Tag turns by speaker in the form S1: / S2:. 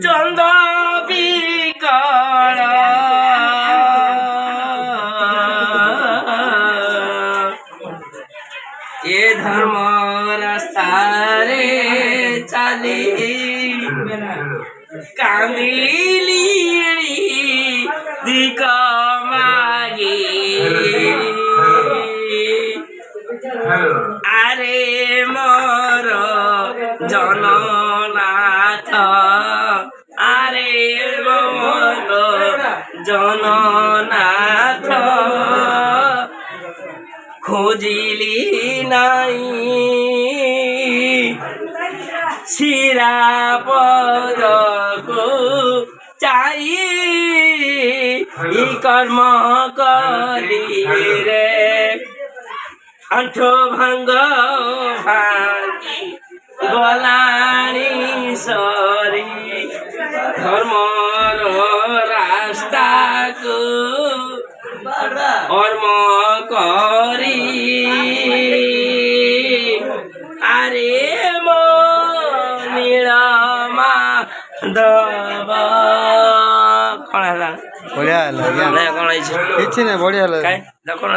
S1: চন্দ বিকল এ ধর্ম রাস্তারে চালি কান্দিলি দিক মাগি আরে মোর জননাথ আরে মোর জননাথ খোঁজিলি নাই শিরাপদকু চাই কর্ম করি রে আঠ ভাঙ্গ ভাঙ্গি গলানি সরি ধর্মর রাস্তাকু কর্ম করি আরে মো নীলমা দব কଣ ହେଲା
S2: ବଢିଆ ହେଲା
S1: କଣ ହେଇଛି
S2: କିଛି ନାହିଁ ବଢିଆ ହେଲା
S1: କାଇଁ ଦେଖ ନା